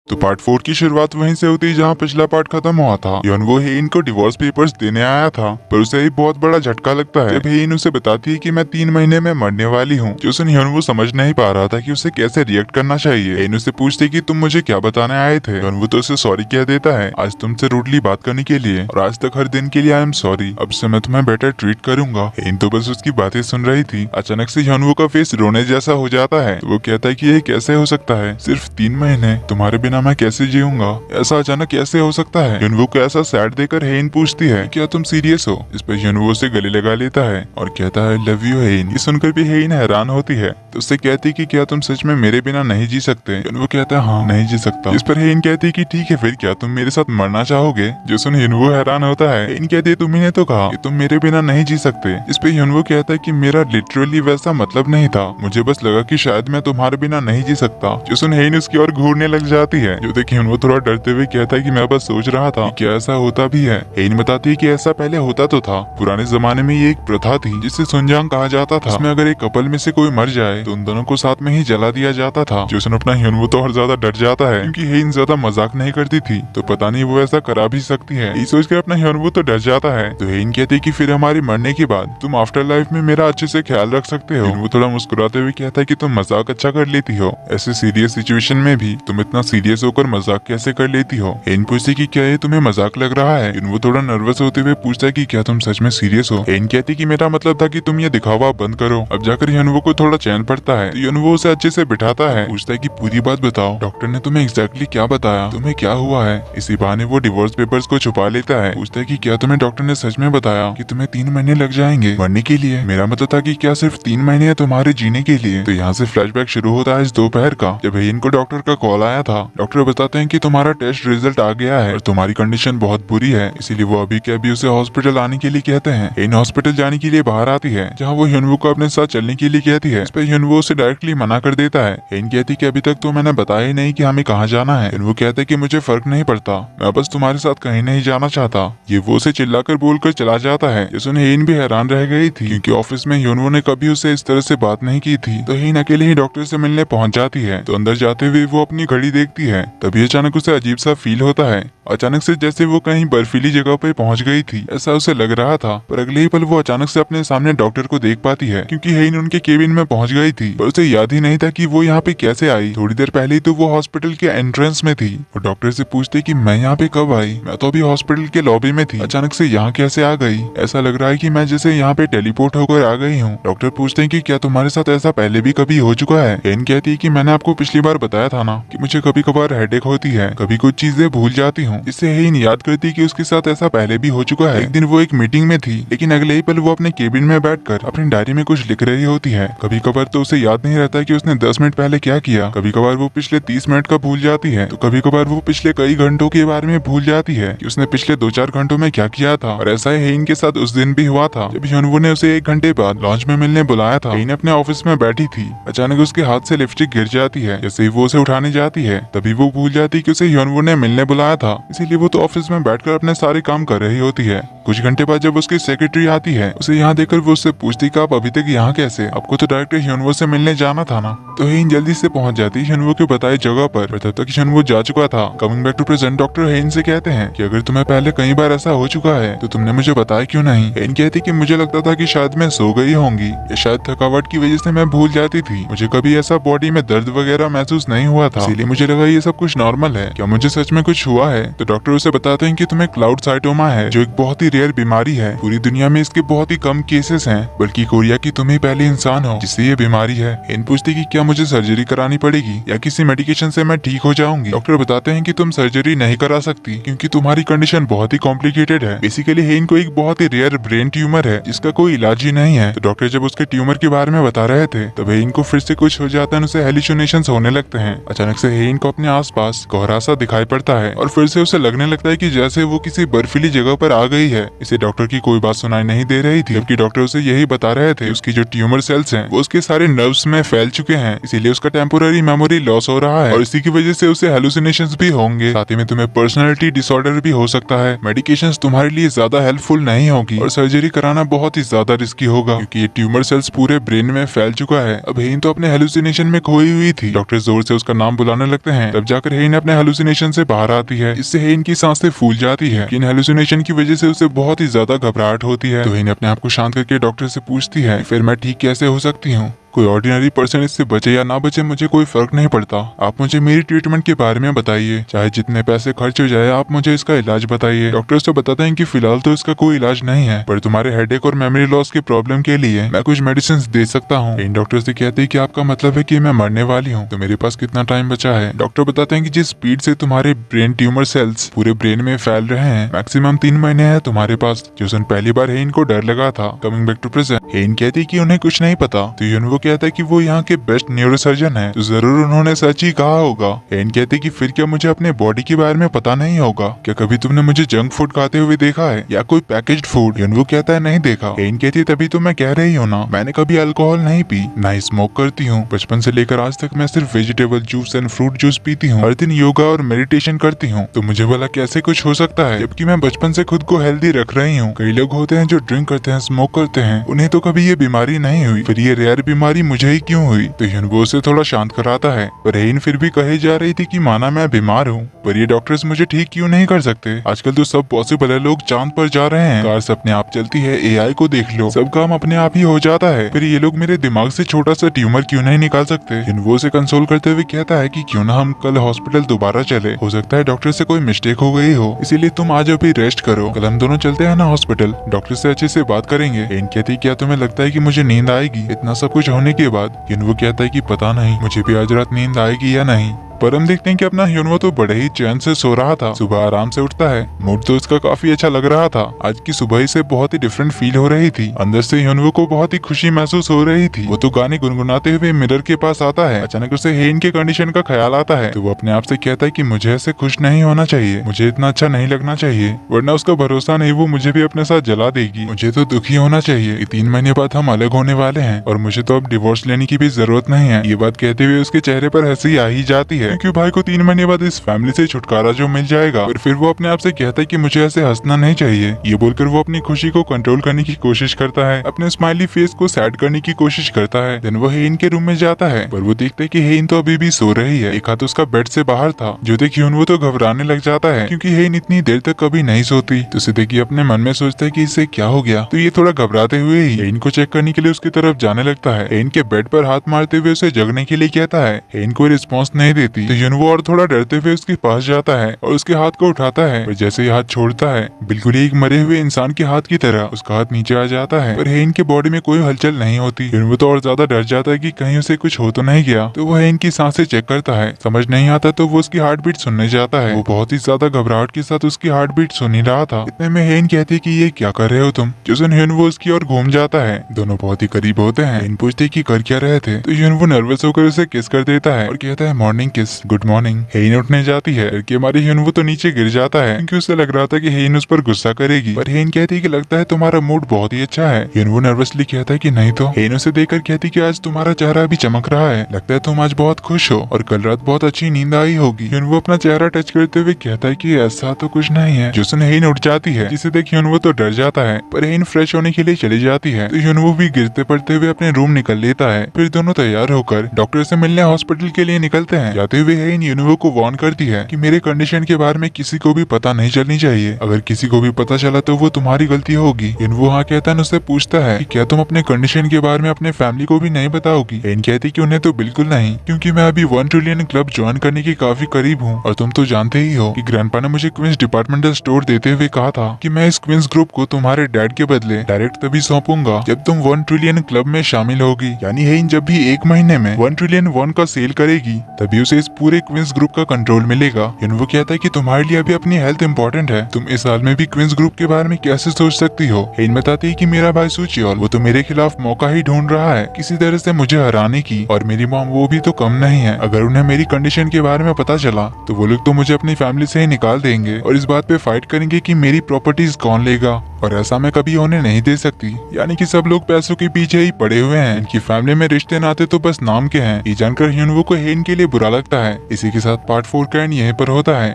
तो पार्ट 4 की शुरुआत वहीं से होती है जहां पिछला पार्ट खत्म हुआ था। वो हेन को डिवोर्स पेपर्स देने आया था, पर उसे एक बहुत बड़ा झटका लगता है जब हेन उसे बताती है कि मैं 3 महीने में मरने वाली हूँ। जो सुन वो समझ नहीं पा रहा था कि उसे कैसे रिएक्ट करना चाहिए। हेन उसे पूछती कि तुम मुझे क्या बताने आए थे। वो तो उसे सॉरी कह देता है आज तुमसे रूडली बात करने के लिए, और आज तक हर दिन के लिए आई एम सॉरी। अब से मैं तुम्हें बेटर ट्रीट करूंगा। हेन तो बस उसकी बातें सुन रही थी। अचानक से ह्योनवू का फेस रोने जैसा हो जाता है। वो कहता है कि ये कैसे हो सकता है, सिर्फ 3 महीने, तुम्हारे बिना मैं कैसे जीऊंगा, ऐसा अचानक कैसे हो सकता है। ह्योनवू को ऐसा सैड देखकर हेन पूछती है क्या तुम सीरियस हो। इस पर ह्योनवू उसे गले लगा लेता है और कहता है लव यू हेन। ये सुनकर भी हेन हैरान होती है, तो उससे कहती कि क्या तुम सच में मेरे बिना नहीं जी सकते। ह्योनवू कहता है हाँ नहीं जी सकता। इस पर हेन कहती कि ठीक है फिर क्या तुम मेरे साथ मरना चाहोगे। जो सुन ह्योनवू हैरान होता है। हेन कहती है तुम्ही ने तो कहा कि तुम मेरे बिना नहीं जी सकते। इस पे ह्योनवू कहता है कि मेरा लिटरली वैसा मतलब नहीं था, मुझे बस लगा कि शायद मैं तुम्हारे बिना नहीं जी सकता। जो सुन हेन उसकी ओर घूरने लग जाती है। जो देख ह्योनवू थोड़ा डरते हुए कहता है कि मैं बस सोच रहा था कि क्या ऐसा होता भी है। हेन बताती है कि ऐसा पहले होता तो था, पुराने जमाने में ये एक प्रथा थी जिसे सुनजांग कहा जाता था। इसमें अगर एक कपल में से कोई मर जाए तो उन दोनों को साथ में ही जला दिया जाता था। जोसन अपना ह्योनवू तो और ज्यादा डर जाता है क्योंकि हेन ज्यादा मजाक नहीं करती थी, तो पता नहीं वो ऐसा करा भी सकती है। ये सोचकर अपना ह्योनवू तो डर जाता है। तो हेन कहती है कि फिर हमारे मरने के बाद तुम आफ्टर लाइफ में मेरा अच्छे से ख्याल रख सकते हो। ह्योनवू थोड़ा मुस्कुराते हुए कहता है कि तुम मजाक अच्छा कर लेती हो, ऐसे सीरियस सिचुएशन में भी तुम इतना सीरियस होकर मजाक कैसे कर लेती हो। हेन पूछती कि क्या ये तुम्हें मजाक लग रहा है। वो थोड़ा नर्वस होते हुए पूछता है कि क्या तुम सच में सीरियस हो। हेन कहती कि मेरा मतलब था कि तुम ये दिखावा बंद करो। अब जाकर ह्योनवू को थोड़ा चैन पड़ता है, तो ह्योनवू उसे अच्छे से बिठाता है, पूछता है कि पूरी बात बताओ, डॉक्टर ने तुम्हें एग्जैक्टली क्या बताया, तुम्हें क्या हुआ है। इसी बहाने वो डिवोर्स पेपर्स को छुपा लेता है। पूछता है कि क्या तुम्हें डॉक्टर ने सच में बताया कि तुम्हें 3 महीने लग जाएंगे मरने के लिए। मेरा मतलब था कि क्या सिर्फ 3 महीने है तुम्हारे जीने के लिए। तो यहाँ से फ्लैशबैक शुरू होता है इस दोपहर का, जब हेन को डॉक्टर का कॉल आया था। डॉक्टर बताते हैं कि तुम्हारा टेस्ट रिजल्ट आ गया है और तुम्हारी कंडीशन बहुत बुरी है, इसीलिए वो अभी के अभी उसे हॉस्पिटल आने के लिए कहते हैं। हेन हॉस्पिटल जाने के लिए बाहर आती है, जहाँ वो ह्योनवू को अपने साथ चलने के लिए कहती है। इस पर ह्योनवू उसे डायरेक्टली मना कर देता है। हेन कहती कि अभी तक तो मैंने बताया ही नहीं कि हमें कहाँ जाना है। ह्योनवू कहता है कि मुझे फर्क नहीं पड़ता, मैं बस तुम्हारे साथ कहीं नहीं जाना चाहता। ये वो उसे चिल्लाकर बोलकर चला जाता है। ये सुन हेन भी हैरान रह गई थी, क्योंकि ऑफिस में ह्योनवू ने कभी उसे इस तरह से बात नहीं की थी। तो हेन अकेले ही डॉक्टर से मिलने पहुंच जाती है। तो अंदर जाते हुए वो अपनी घड़ी देखती है, तभी अचानक उसे अजीब सा फील होता है। अचानक से जैसे वो कहीं बर्फीली जगह पे पहुंच गई थी, ऐसा उसे लग रहा था। पर अगले ही पल वो अचानक से अपने सामने डॉक्टर को देख पाती है, क्योंकि हेन उनके केबिन में पहुंच गई थी। पर उसे याद ही नहीं था कि वो यहाँ पे कैसे आई। थोड़ी देर पहले ही तो वो हॉस्पिटल के एंट्रेंस में थी। और डॉक्टर से पूछते कि मैं यहाँ पे कब आई, मैं तो अभी हॉस्पिटल के लॉबी में थी, अचानक से यहाँ कैसे आ गई। ऐसा लग रहा है कि मैं जैसे यहाँ पे टेलीपोर्ट होकर आ गई हूँ। डॉक्टर पूछते हैं कि क्या तुम्हारे साथ ऐसा पहले भी कभी हो चुका है। हेन कहती है कि मैंने आपको पिछली बार बताया था ना कि मुझे कभी कभार हेडेक होती है, कभी कुछ चीजें भूल जाती हूँ। इससे हेन याद करती कि उसके साथ ऐसा पहले भी हो चुका है। एक दिन वो एक मीटिंग में थी, लेकिन अगले ही पल वो अपने केबिन में बैठकर अपनी डायरी में कुछ लिख रही होती है। कभी कभार तो उसे याद नहीं रहता कि उसने 10 मिनट पहले क्या किया। कभी कभार वो पिछले 30 मिनट का भूल जाती है, तो कभी कभार वो पिछले कई घंटों के बारे में भूल जाती है कि उसने पिछले 2-4 घंटों में क्या किया था। और ऐसा ही हेन के साथ उस दिन भी हुआ था, जब ह्योनवू ने उसे 1 घंटे बाद लॉन्च में मिलने बुलाया था। हेन अपने ऑफिस में बैठी थी, अचानक उसके हाथ से लिपस्टिक गिर जाती है। जैसे ही वो उसे उठाने जाती है, तभी वो भूल जाती कि उसे ह्योनवू ने मिलने बुलाया था। इसीलिए वो तो ऑफिस में बैठकर अपने सारे काम कर रही होती है। कुछ घंटे बाद जब उसकी सेक्रेटरी आती है, उसे यहाँ देखकर वो उससे पूछती कि आप अभी तक यहाँ कैसे, आपको तो डायरेक्टर ह्योनवू से मिलने जाना था ना। तो हेन जल्दी से पहुंच जाती है ह्योनवू के बताई जगह पर तब तक ह्योनवू जा चुका था। Coming back to present, doctor हेन से कहते हैं कि अगर तुम्हें पहले कई बार ऐसा हो चुका है तो तुमने मुझे बताया क्यों नहीं। हेन कहती कि मुझे लगता था कि शायद मैं सो गई होंगी, या शायद थकावट की वजह से मैं भूल जाती थी। मुझे कभी ऐसा बॉडी में दर्द वगैरह महसूस नहीं हुआ था, इसीलिए मुझे लगा ये सब कुछ नॉर्मल है। क्या मुझे सच में कुछ हुआ है। तो डॉक्टर उसे बताते हैं कि तुम्हें क्लाउड साइटोमा है, जो एक बहुत ही रेयर बीमारी है। पूरी दुनिया में इसके बहुत ही कम केसेस हैं, बल्कि कोरिया की तुम ही पहले इंसान हो जिससे ये बीमारी है। हेन पूछती कि क्या मुझे सर्जरी करानी पड़ेगी या किसी मेडिकेशन से मैं ठीक हो जाऊंगी। डॉक्टर बताते हैं कि तुम सर्जरी नहीं करा सकती, क्योंकि तुम्हारी कंडीशन बहुत ही कॉम्प्लिकेटेड है। बेसिकली हेन को एक बहुत ही रेयर ब्रेन ट्यूमर है, जिसका कोई इलाज ही नहीं है। तो डॉक्टर जब उसके ट्यूमर के बारे में बता रहे थे, तब हेन को फिर से कुछ हो जाता है, उसे हेलुसिनेशंस होने लगते हैं। अचानक से हेन को अपने आसपास कोहरा सा दिखाई पड़ता है और फिर से उसे लगने लगता है कि जैसे वो किसी बर्फीली जगह पर आ गई है। इसे डॉक्टर की कोई बात सुनाई नहीं दे रही थी, जबकि डॉक्टर उसे यही बता रहे थे उसकी जो ट्यूमर सेल्स हैं वो उसके सारे नर्व्स में फैल चुके हैं, इसीलिए उसका टेम्पोररी मेमोरी लॉस हो रहा है और इसी की वजह से उसे हेलुसिनेशंस भी होंगे। साथ ही में तुम्हें पर्सनालिटी डिसऑर्डर भी हो सकता है। मेडिकेशंस तुम्हारे लिए ज्यादा हेल्पफुल नहीं होगी और सर्जरी कराना बहुत ही ज्यादा रिस्की होगा, क्योंकि ये ट्यूमर सेल्स पूरे ब्रेन में फैल चुका है। अब हेन तो अपने हेलुसिनेशन में खोई हुई थी। डॉक्टर जोर से उसका नाम बुलाने लगते हैं, तब जाकर हेन अपने हेलुसिनेशन से बाहर आती है। इससे हेन की सांसें फूल जाती है। इन हेलुसिनेशन की वजह से उसे बहुत ही ज्यादा घबराहट होती है। तो हेन अपने आप को शांत करके डॉक्टर से पूछती है, फिर मैं ठीक कैसे हो सकती हूँ? कोई ऑर्डिनरी पर्सन इससे बचे या ना बचे मुझे कोई फर्क नहीं पड़ता। आप मुझे मेरी ट्रीटमेंट के बारे में बताइए, चाहे जितने पैसे खर्च हो जाए आप मुझे इसका इलाज बताइए। डॉक्टर्स तो बताते हैं कि फिलहाल तो इसका कोई इलाज नहीं है, पर तुम्हारे हेडेक और मेमोरी लॉस के प्रॉब्लम के लिए मैं कुछ मेडिसिन दे सकता हूँ। इन डॉक्टर से कहते हैं कि आपका मतलब है कि मैं मरने वाली हूँ, तो मेरे पास कितना टाइम बचा है? डॉक्टर बताते हैं कि जिस स्पीड से तुम्हारे ब्रेन ट्यूमर सेल्स पूरे ब्रेन में फैल रहे हैं, मैक्सिमम 3 महीने है तुम्हारे पास। जो पहली बार हेन को डर लगा था। कमिंग बैक टू प्रेजेंट, हेन कहती है कि उन्हें कुछ नहीं पता, तो युनवो कहता है कि वो यहाँ के बेस्ट न्यूरोसर्जन है, तो जरूर उन्होंने सच ही कहा होगा। हेन कहती कि फिर क्या मुझे अपने बॉडी के बारे में पता नहीं होगा? क्या कभी तुमने मुझे जंक फूड खाते हुए देखा है या कोई पैकेज्ड फूड? युनवो कहता है नहीं देखा। हेन कहती है तभी तो मैं कह रही हूँ ना, मैंने कभी अल्कोहल नहीं पी, ना स्मोक करती हूँ। बचपन से लेकर आज तक मैं सिर्फ vegetable juice and fruit juice पीती हूँ। हर दिन योगा और मेडिटेशन करती हूँ, तो मुझे भला कैसे कुछ हो सकता है, जबकि मैं बचपन से खुद को हेल्दी रख रही हूँ। कई लोग होते हैं जो ड्रिंक करते हैं, स्मोक करते हैं, उन्हें तो कभी ये बीमारी नहीं हुई, फिर ये रेयर बीमारी मुझे ही क्यों हुई? तो युनवो उसे थोड़ा शांत कराता है, पर हेन फिर भी कही जा रही थी कि माना मैं बीमार हूँ, पर ये डॉक्टर्स मुझे ठीक क्यों नहीं कर सकते? आजकल तो सब पॉसिबल है, लोग चांद पर जा रहे हैं, कार्स अपने आप चलती है, एआई को देख लो, सब काम अपने आप ही हो जाता है। फिर ये लोग मेरे दिमाग से छोटा सा ट्यूमर क्यों नहीं निकाल सकते? युनवो से कंसोल करते हुए कहता है कि क्यों ना हम कल हॉस्पिटल दोबारा चले, हो सकता है डॉक्टर से कोई मिस्टेक हो गई हो, इसीलिए तुम आज अभी रेस्ट करो, कल हम दोनों चलते हैं ना हॉस्पिटल, डॉक्टर से अच्छे से बात करेंगे। हेन कहती क्या तुम्हें लगता है कि मुझे नींद आएगी इतना सब कुछ होने के बाद? युनवो कहता है कि पता नहीं, मुझे भी आज रात नींद आएगी या नहीं। पर हम देखते हैं कि अपना युनवो तो बड़े ही चैन से सो रहा था। सुबह आराम से उठता है, मूड तो उसका काफी अच्छा लग रहा था। आज की सुबह ही से बहुत ही डिफरेंट फील हो रही थी। अंदर से युनवो को बहुत ही खुशी महसूस हो रही थी। वो तो गाने गुनगुनाते हुए मिरर के पास आता है। अचानक उसे हेन के कंडीशन का ख्याल आता है, तो वो अपने आप से कहता है कि मुझे ऐसे खुश नहीं होना चाहिए, मुझे इतना अच्छा नहीं लगना चाहिए, वरना उसका भरोसा नहीं वो मुझे भी अपने साथ जला देगी। मुझे तो दुखी होना चाहिए, 3 महीने बाद हम अलग होने वाले हैं और मुझे तो अब डिवोर्स लेने की भी जरूरत नहीं है। ये बात कहते हुए उसके चेहरे पर हंसी आ ही जाती है, क्योंकि भाई को 3 महीने बाद इस फैमिली से छुटकारा जो मिल जाएगा। और फिर वो अपने आप से कहता है कि मुझे ऐसे हंसना नहीं चाहिए। ये बोलकर वो अपनी खुशी को कंट्रोल करने की कोशिश करता है, अपने स्माइली फेस को सैड करने की कोशिश करता है। देन वो हेन के रूम में जाता है, पर वो देखता है कि हेन तो अभी भी सो रही है। एक हाथ उसका बेड से बाहर था, जो देख वो तो घबराने लग जाता है, क्योंकि हेन इतनी देर तक कभी नहीं सोती। तो उसे देखिए अपने मन में सोचता है कि इसे क्या हो गया। तो ये थोड़ा घबराते हुए ही हेन को चेक करने के लिए उसकी तरफ जाने लगता है। हेन के बेड पर हाथ मारते हुए उसे जगने के लिए कहता है। हेन कोई रिस्पॉन्स नहीं देती, तो युनवो और थोड़ा डरते हुए उसके पास जाता है और उसके हाथ को उठाता है। और जैसे ही हाथ छोड़ता है, बिल्कुल ही एक मरे हुए इंसान के हाथ की तरह उसका हाथ नीचे आ जाता है। पर हेन के बॉडी में कोई हलचल नहीं होती। युनवो तो और ज्यादा डर जाता है कि कहीं उसे कुछ हो तो नहीं गया। तो वो हेन की सांसें चेक करता है, समझ नहीं आता तो वो उसकी हार्ट बीट सुनने जाता है। वो बहुत ही ज्यादा घबराहट के साथ उसकी हार्ट बीट सुन ही रहा था। इतने में हेन कहती है कि ये क्या कर रहे हो तुम? जो सुन युनवो उसकी ओर घूम जाता है। दोनों बहुत ही करीब होते हैं। हेन पूछते कि कर क्या रहे थे, तो युनवो नर्वस होकर उसे किस कर देता है और कहता है मॉर्निंग किस, गुड मॉर्निंग। हेन उठने जाती है कि हमारी युनवो तो नीचे गिर जाता है, क्योंकि उसे लग रहा था कि हेन उस पर गुस्सा करेगी। पर हेन कहती है कि लगता है तुम्हारा मूड बहुत ही अच्छा है। युनवो नर्वसली कहता है कि नहीं तो। हेन उसे देखकर कहती कि आज तुम्हारा चेहरा भी चमक रहा है, लगता है तुम आज बहुत खुश हो और कल रात बहुत अच्छी नींद आई होगी। युनवो अपना चेहरा टच करते हुए कहता है कि ऐसा तो कुछ नहीं है। जो सुन हेन उठ जाती है, जिसे देख युनवो तो डर जाता है, पर हेन फ्रेश होने के लिए चली जाती है। तो युनवो भी गिरते पड़ते हुए अपने रूम निकल लेता है। फिर दोनों तैयार होकर डॉक्टर से मिलने हॉस्पिटल के लिए निकलते हैं। जाते हुए हेन युनवो को वार्न करती है कि मेरे कंडीशन के बारे में किसी को भी पता नहीं चलनी चाहिए, अगर किसी को भी पता चला तो वो तुम्हारी गलती होगी। युनवो हाँ कहता है, उससे पूछता है कि क्या तुम अपने कंडीशन के बारे में अपने फैमिली को भी नहीं बताओगी? हेन कहती कि उन्हें तो बिल्कुल नहीं, क्योंकि मैं अभी 1 ट्रिलियन क्लब ज्वाइन करने के काफी करीब हूँ और तुम तो जानते ही हो कि ग्रैंडपा ने मुझे क्वींस डिपार्टमेंटल स्टोर देते हुए कहा था कि मैं इस क्वींस ग्रुप को तुम्हारे डैड के बदले डायरेक्ट तभी सौंपूंगा जब तुम 1 ट्रिलियन क्लब में शामिल होगी। यानी हेन जब भी 1 महीने में 1 ट्रिलियन 1 का सेल करेगी, तभी उसे इस इस पूरे क्वींस ग्रुप का कंट्रोल मिलेगा। युनवो कहता है कि तुम्हारे लिए अभी अपनी हेल्थ इंपॉर्टेंट है, तुम इस हाल में भी क्वींस ग्रुप के बारे में कैसे सोच सकती हो। हेन बताती है कि मेरा भाई सुचियोल वो तो मेरे खिलाफ मौका ही ढूंढ रहा है किसी तरह से मुझे हराने की, और मेरी मॉम वो भी तो कम नहीं है। अगर उन्हें मेरी कंडीशन के बारे में पता चला तो वो लोग तो मुझे अपनी फैमिली से ही निकाल देंगे और इस बात पे फाइट करेंगे कि मेरी प्रॉपर्टीज कौन लेगा, और ऐसा मैं कभी होने नहीं दे सकती। यानी कि सब लोग पैसों के पीछे ही पड़े हुए हैं, इनकी फैमिली में रिश्ते नाते तो बस नाम के हैं। ये जानकर युनवो को हेन के लिए बुरा लगता है। इसी के साथ पार्ट 4 का एंड यहीं पर होता है।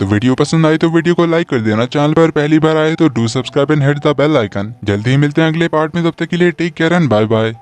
तो वीडियो पसंद आई तो वीडियो को लाइक कर देना, चैनल पर पहली बार आए तो do subscribe and hit the bell icon. जल्दी ही मिलते हैं अगले पार्ट में, तब तक के लिए take care and bye bye.